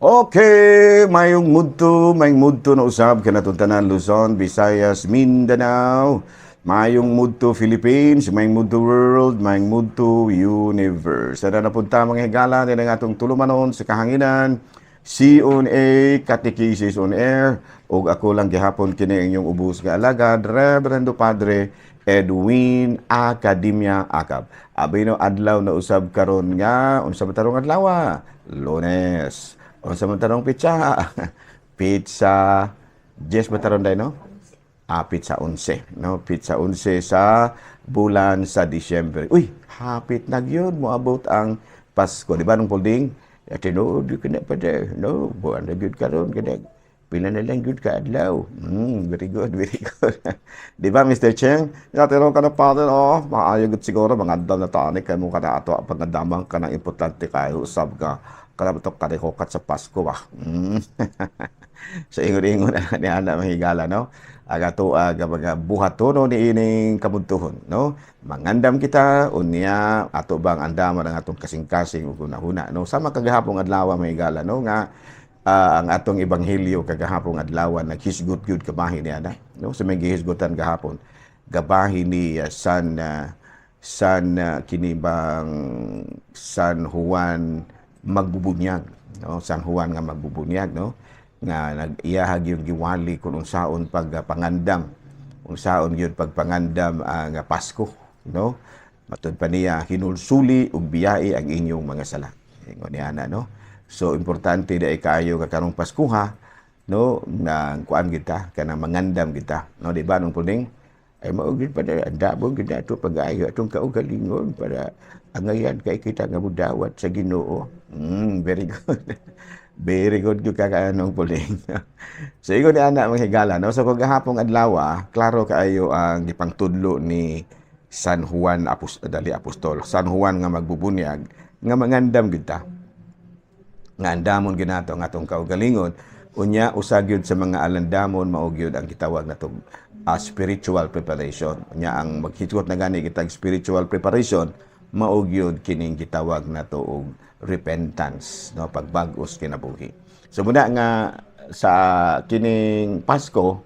Okay, mayong mudto na usab kanatong tanan Luzon, Visayas, Mindanao. Mayong mudto Philippines, mayong mudto world, mayong mudto universe. Sana napunta mga higala din ang atong tulumanon sa kahanginan. C-on-A, Catechesis on Air. O ako lang gihapon kini inyong ubos nga alagad, Reverendo Padre Edwin Academia Acab. Abay no adlaw na usab karon nga unsa ba tarong adlaw? Lunes. Unsa man tarong pizza? Pizza 10 ba taron day no? Pizza 11, no? Pizza 11 sa bulan sa Disyembre. Uy, hapit na gyud moabot ang Pasko, di ba nung polding? Ya tinuod gyud kana pa de. No, buwan na gyud karon kada. Pila na lang gyud ka adlaw. Very good, very good. Di ba Mr. Cheng? Natiro ka na pa rin, maayo gud siguro mga adlaw na tani kay mo kada ato pagdamang ka na importante kayo usab ka. Kada batok karihokat sa Pasko ba. Sa ingon-ingon na ni ana mahigala no. Aga to aga mga buhatono ni ining kabuntuhon no. Mangandam kita unya ato bang andaman ang atong kasing-kasing ug hunahuna no. Sama kagahapon adlaw mahigala no nga ang atong ebanghelyo kagahapon adlaw naghisgot gyud kabahin ni ana no. Sa may gihisgotan gahapon gabahin ni San kinibang San Juan magbubunyag no. San Juan nga magbubunyag no nga nag-iyahag yung giwali kung unsaon pagpangandam unsaon gyud pagpangandam ang Pasko no. Matud pa niya hinulsuli ug biyai ang inyong mga sala ingon niya na no. So importante dai kaayo ka karong Paskuha no na kuan kita kanang mangandam kita no di ba nung puning ay maugid pa da andabon kita ato pag-ayo atong kaugalingon para angayan kay kita nga mudawat sa Ginoo. Very good. Very good yung kakaanong puling. So, ingon ni anak mga higala. No? So, kagahapong adlaw, klaro kaayo ang ipangtudlo ni San Juan Dali Apostol. San Juan nga magbubunyag, nga mangandam kita. Nga andamon ginato ang atong kaugalingon. Unya, usagyod sa mga alandamon, maugyod ang kitawag na itong spiritual preparation. Unya, ang maghituot na gani kitang spiritual preparation, maugyod kining gitawag na to og repentance no pagbag-os kinabuhi. So muna nga sa kining Pasko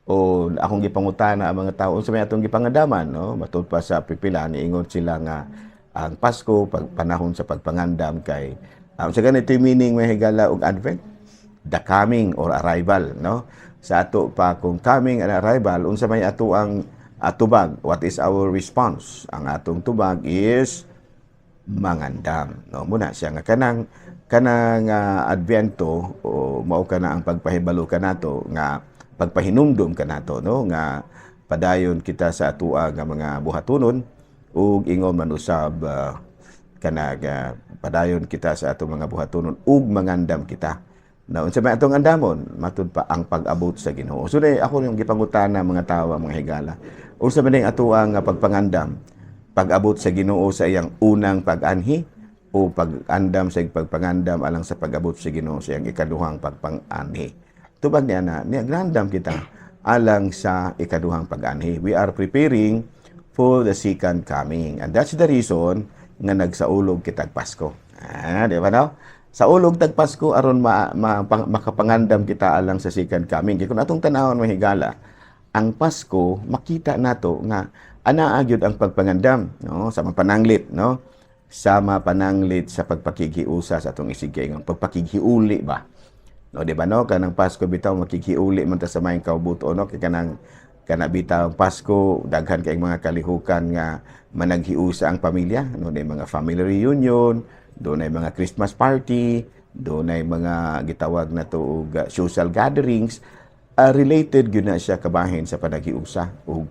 o akong gipangutana ang mga tawo sa may atong gipangadaman no matud pa sa pipila niingon sila nga ang Pasko panahon sa pagpangandam kay sa ganito meaning may higala og Advent, the coming or arrival no. Sa ato pa kung coming and arrival unsa may ato ang tubag, what is our response? Ang atong tubag is mangandam. No, muna siya nga kanang Advento o mao kana ang pagpahibalo kanato nga pagpahinumdum kanato no nga padayon kita sa atua nga mga buhatonon ug ingon man usab padayon kita sa ato mga buhatonon ug mangandam kita. Na unsa may atong andamon matud pa ang pag-abot sa Ginoo. So ako yung gipangutana mga tawo mga higala. Unsa man ning ato ang pagpangandam? Pag-abot sa Ginoo sa iyang unang pag-anhi o pag-andam sa pagpangandam alang sa pag-abot sa Ginoo sa iyang ikaduhang pagpang-anhi. Tubag niya na niaglandam kita alang sa ikaduhang pag-anhi. We are preparing for the second coming. And that's the reason nga nagsaulog kitag Pasko. Di ba no? Sa ulog tag Pasko aron makapangandam kita alang sa second coming. Kung atong tanawon mahigala, ang Pasko makita nato nga anaa gyud ang pagpangandam no sa pananglit no sa pananglit sa pagpakighiusa sa atong isigay nga pagpakighiuli ba no di ba no kanang Pasko bitaw makighiuli man ta sa maayong kaubuto no kay kanang bitaw Pasko daghan kay mga kalihukan nga managhiusa ang pamilya no di mga family reunion doon ay mga Christmas party, doon ay mga gitawag na to social gatherings, related yun na siya kabahin sa panaghiusa o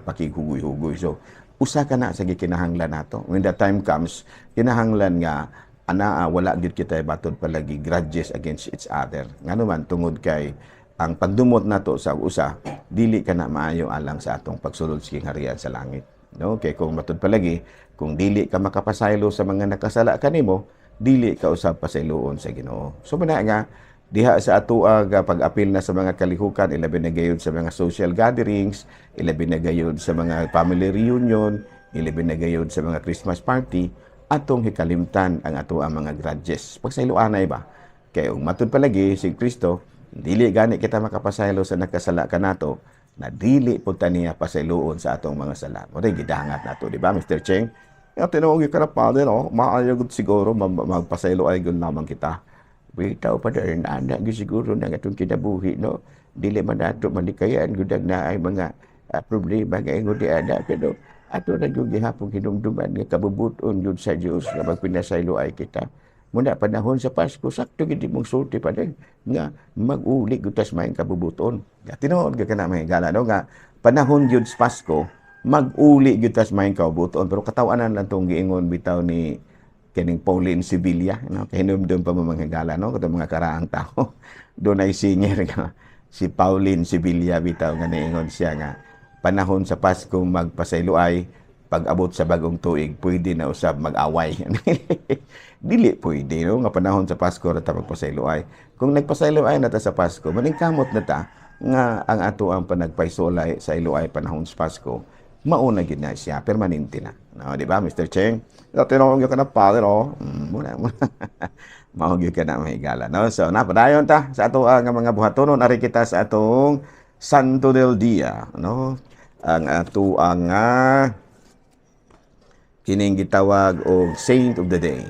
pakighugoy-hugoy. So, usa ka na sa gikinahanglan nato. When the time comes, kinahanglan nga, wala gyud kita batod palagi grudges against each other. Nga naman, tungod kay ang pagdumot nato sa usa, dili ka na maayo alang sa atong pagsulod sa kingharian sa langit. No, kay kung matud palagi, kung dili ka makapasaylo sa mga nakasala kanimo, dili ka usab pasayloon sa Ginoo. So muna nga diha sa atuag pag-apil na sa mga kalihukan, ilabi na gayud sa mga social gatherings, ilabi na gayud sa mga family reunion, ilabi na gayud sa mga Christmas party, atong hikalimtan ang ato ang mga grudges. Pagsayloanay ba? Kaya kung matud palagi si Kristo, dili gani kita makapasaylo sa nakasala kanato, na dili po niya pasayloon sa atong mga sala. O rin, gidangat nato, di ba, Mr. Cheng? Kaya tinawag yung karapal, no? Maayagod siguro, magpasaylo ay gun lamang kita. Bitaw pa rin, anak, siguro na itong kinabuhi, no? Dili man nato manikayan, gudag na ay mga problema ngayon di ada, pero ato na yung gihapong hinumduman nga kabubuton yun sa Diyos nga magpinasaylo ay kita. Muna panahon sa Pasko, sakto hindi mong sulti pa rin nga mag-uli gutas may kabubuton. Tinood ka na may gala, no? Nga panahon yun sa Pasko, mag-uli gutas may kabubuton. Pero katawanan lang itong giingon bitaw ni kining Pauline Sevilla, no? Kahinumdum pa mga gala, no? Katong mga karaang tao. Doon ay singer nga si Pauline Sevilla bitaw nga niingon siya nga panahon sa Pasko magpasaylo ay pag-abot sa bagong tuig pwede na usab mag-away. Dili pwede, no? Nga panahon sa Pasko na ta magpasaylo ay. Kung nagpasaylo ay nata sa Pasko, maningkamot na ta nga ang ato ang panagpaisolay sa ilo ay panahon sa Pasko, mauna gid na siya, permanente na. No, di ba, Mr. Cheng? Tinawag yung ka na pala, no? Muna. Mahugyo ka na mahigala, no? So, napadayon ta sa ato nga mga buhatonon, ari kita sa atong Santo del Dia, no? Ang ato ang kining gitawag og Saint of the Day.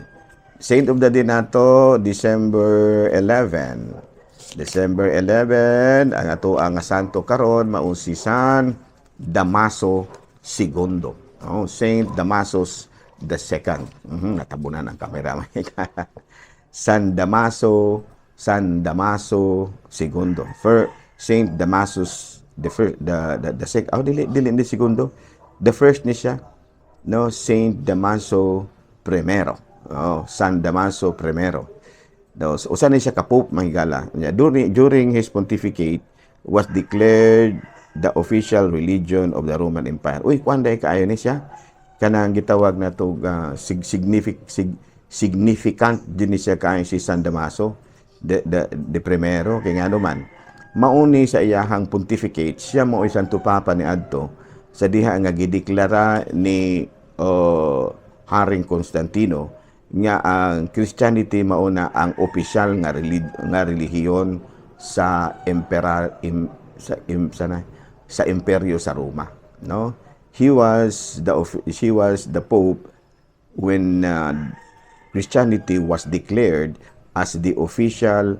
Saint of the Day nato December 11. December 11 ang ato ang santo karon mao si San Damaso II. Oh, Saint Damasus the Second. Natabunan ang kamera. San Damaso II. Saint Damasus the first, the second, dili segundo. The first ni siya, no, Saint Damaso I. Oh, San Damaso I. No, usa ni siya ka pope mahigala. During his pontificate was declared the official religion of the Roman Empire. Uy, kuanday kaayo ni siya kanang gitawag na to significant din siya kaayo si San Damaso the primero kay ngano man mauni sa iyahang pontificate, siya mo ay Santo Papa ni adto sa diha nga gideklara ni Haring Constantino nga ang Christianity mauna ang opisyal nga relihiyon sa sa imperyo sa Roma, no? She was the Pope when Christianity was declared as the official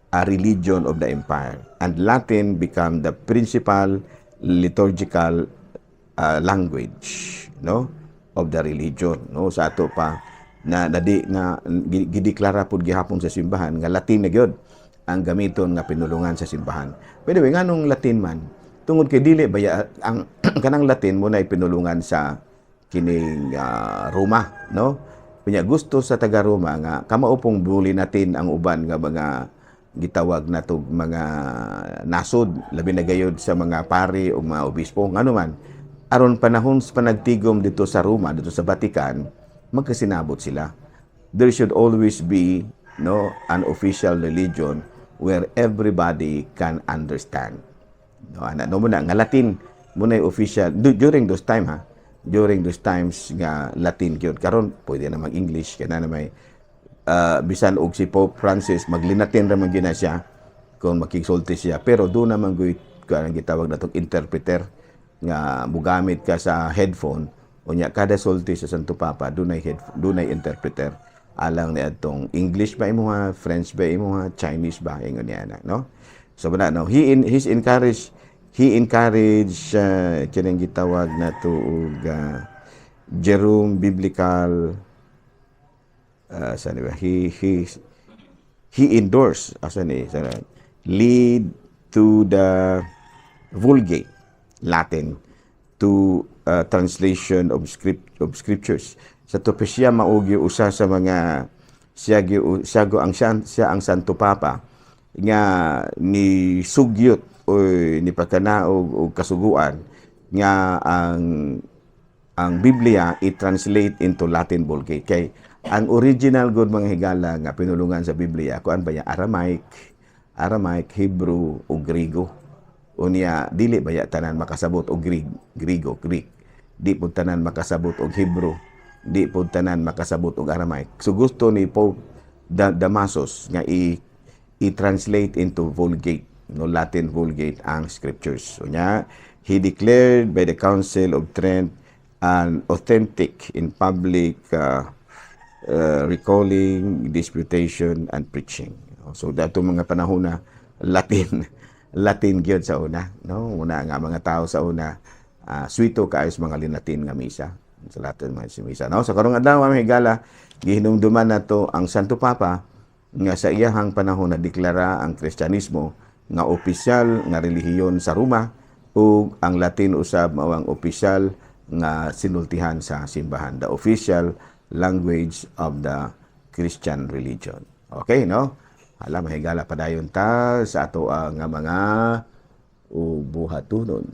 religion of the empire, and Latin became the principal liturgical language, no, of the religion, no? Sa ato pa na gideklara pud gihapon sa simbahan nga Latin na gyud ang gamiton nga pinulungan sa simbahan. Pero nganong Latin man tungod kay dili baya ang kanang Latin mo na ipinulungan sa kining Roma, no? Kunya gusto sa taga Roma nga kamaupong buli natin ang uban nga mga gitawag na to mga nasod, labi na gayod sa mga pari o mga obispo, ngano man aron panahon sa panagtigom dito sa Roma, dito sa Vatican, magkasinabot sila. There should always be, no, an official religion where everybody can understand. No, ano mo na nga Latin muna official during those time, ha, during those times nga Latin gyud. Karon pwede na mag English kana na may bisan og si Pope Francis maglinatin ra man gina siya kung makigsulti siya, pero do naman gyud kanang gitawag natong interpreter nga mugamit ka sa headphone unya kada sulti sa Santo Papa dunay interpreter alang ni adtong English ba imuha, French ba imuha, Chinese ba ingon niya na, no? So bana, no, he encouraged kining gitawag na to og Jerome biblical he endorsed lead to the Vulgate Latin to translation of scriptures. Sa to siya maugyo usa sa mga siya ang Santo Papa nga ni sugyot o ni pagkanaog o kasuguan nga ang Biblia i-translate into Latin Vulgate. Kay ang original god mga higala nga pinulungan sa Biblia kuan ba ya Aramaic, Hebrew o Griego. Unya dili ba ya tanan makasabot og Greek. Di pud tanan makasabot og Hebrew, di pud tanan makasabot og Aramaic. So gusto ni Pope Damasus nga i-translate into Vulgate, no, Latin Vulgate ang scriptures. So nya, he declared by the Council of Trent an authentic in public recalling, disputation, and preaching. So dato mga panahon na Latin, Latin gyud sa una, no? Una nga mga tao sa una, swito kaayos mga linatin nga misa. Sa Latin mga misa, no? Sa karong adlaw mga higala, gihinumduman nato ang Santo Papa nga sa iyahang panahon na deklara ang Kristyanismo nga opisyal nga relihiyon sa Roma ug ang Latin usab mao ang opisyal nga sinultihan sa simbahan, the official language of the Christian religion. Okay, no? Hala, mahigala pa dayon ta sa ato nga mga buhatunon.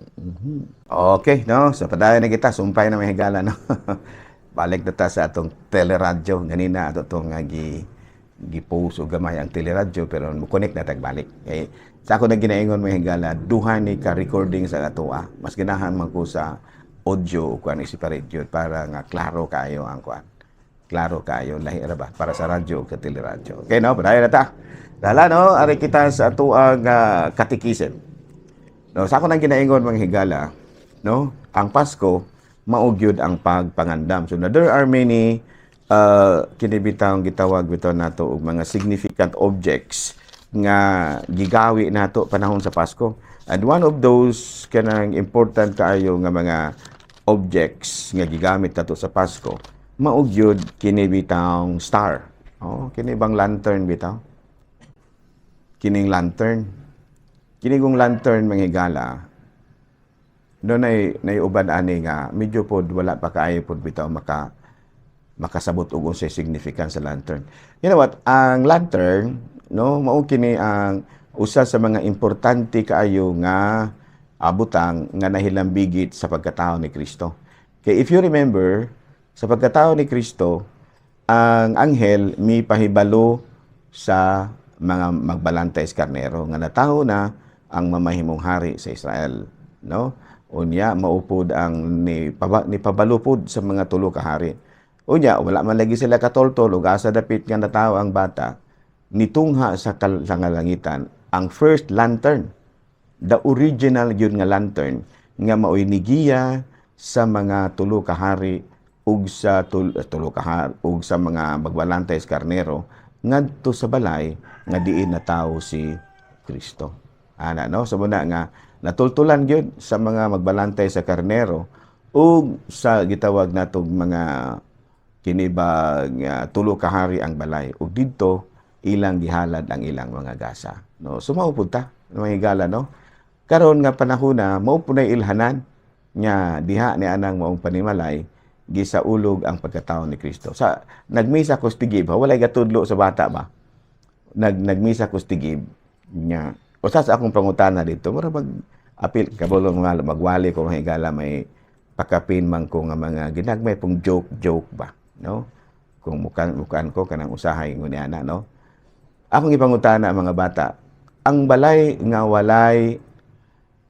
Okay, no? Sa padayon na kita, sumpay na mahigala, no? Balik na ta sa atong teleradyo. Ganina, ato itong gipost o gamay ang teleradyo, pero connect na tagbalik. Okay? Sa ako na ginaingon mahigala, duha ni ka recording sa ato, mas ginahan man ko sa audio o kuan i-separate yun para nga klaro kayo ang kuan. Klaro kayo, lahi ra ba? Para sa radyo o sa teleradyo. Okay, no? Padayon na ta. Dala, no? Ari kita sa ato ang katikisin. No, sa ako nang ginaingon mga higala, no? Ang Pasko maugyod ang pagpangandam. So na there are many kinibitang gitawag bitaw nato og mga significant objects nga gigawi nato panahon sa Pasko. And one of those kanang important kaayo nga mga objects nga gigamit nato sa Pasko, maugyod kini bitang star. Oh, kini bang lantern bitaw? Kining lantern. Kini kong lantern mga higala, no naiuban ani nga medyo pod wala pa kaayo pod bitaw makasabot og unsay significance sa lantern. You know what? Ang lantern, no, mao kini ang usa sa mga importante kaayo nga butang nga nahilambigit sa pagkatao ni Kristo. Kay if you remember, sa pagkatao ni Kristo, ang anghel mipahibalo sa mga magbalantay sa karnero nga nataho na ang mamahimong hari sa Israel, no? Unya maupod ang ni pabalupod sa mga tulo ka hari. Unya wala man lagi sila katoltol ug asa dapit nga natawo ang bata nitungha sa kalangitan ang first lantern, the original yun nga lantern nga maoy nigiya sa mga tulo ka hari ug sa tulo ka hari ug sa mga magbalantay sa karnero ngadto sa balay nga diin na tawo si Kristo. Ana, no? So muna nga natultulan gyud sa mga magbalantay sa karnero ug sa gitawag natong mga kinibag tulo ka hari ang balay ug didto ilang gihalad ang ilang mga gasa, no? So mao pud ta mga higala, no? Karon nga panahon na mao pud ilhanan nya diha ni anang maong panimalay gisaulog ang pagkatao ni Kristo. Sa nagmisa ko tigib, walay gatudlo sa bata ba? Nagmisa ko tigib nya. O sa akong pangutana dito, mura mag-apil kabulong nga magwali ko mga higala may pakapin man ko nga mga ginagmay pong joke ba, no? Kung mukan ko kanang usahay ngunyana, no? Akong ipangutana mga bata, ang balay nga walay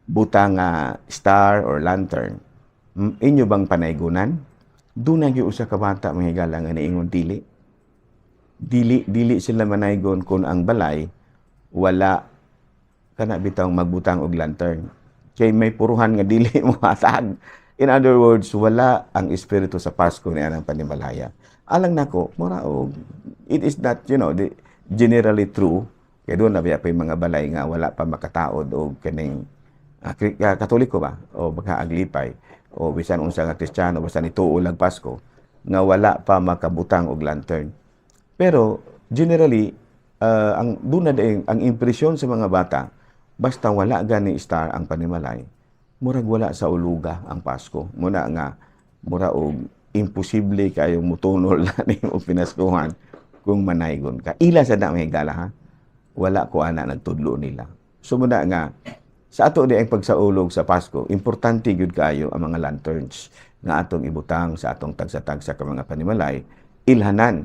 butang star or lantern, inyo bang panaygunan? Doon na usa ka bata mga higala nga niingon dili sila manaygon kung ang balay wala kana bitang magbutang og lantern kay may puruhan nga dili mo hatag. In other words, wala ang espiritu sa Pasko ni anang panimalaya. Alang nako mura og it is not, generally true kay doon na pay mga balay nga wala pa makataod og kaning Katoliko ba o magkaaglipay o bisan unsa nga Kristiyano basta nituo lag Pasko nga wala pa makabutang og lantern. Pero generally ang duna ang impresyon sa mga bata basta wala gani star ang panimalay, murag wala sa uluga ang Pasko. Muna nga mura og imposible kayo mutunol na nimo pinaskuhan kung manaygon ka. Ila sa dami higala ha. Wala ko ana nagtudlo nila. So muna nga sa ato di ang pagsaulog sa Pasko, importante gyud kayo ang mga lanterns nga atong ibutang sa atong tagsa-tagsa ka mga panimalay, ilhanan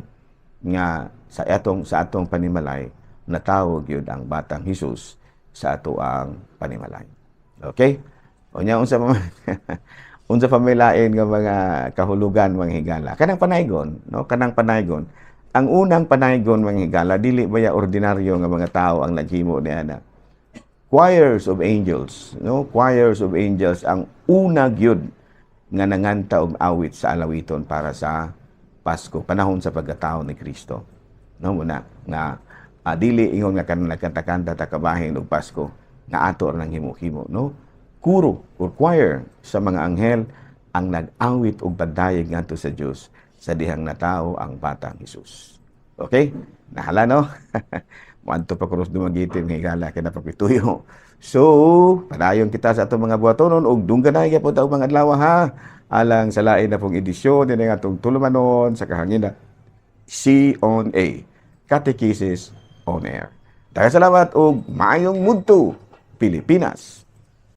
nga sa atong panimalay natawag gyud ang batang Hesus sa ato ang panimalay. Okay? Unya unsa pamilain nga mga kahulugan mga higala. Kanang panaygon, no? Kanang panaygon ang unang panaygon mga higala dili baya ordinaryo nga mga tao ang naghimo niana. Choirs of angels, no? Choirs of angels ang una gyud nga nanganta og awit sa alawiton para sa Pasko, panahon sa pagkatao ni Kristo. No muna nga dili ingon nga kanang nagkanta-kanta ta kabahin og Pasko nga ato nang himo-himo, no? Kuro or choir sa mga anghel ang nag-awit og pagdayeg ngadto sa Dios sa dihang natao ang batang Hesus. Okay? Nahala no? Wanto pa kuros dumagitin higala kay napapituyo. So, padayon kita sa atong mga buhatonon og dungganay gyapon ta og mga adlaw ha. Alang sa lain na pong edisyon ni nga atong tulumanon sa kahangina. C on A. Catechesis on Air. Daghang salamat og maayong mudto Pilipinas.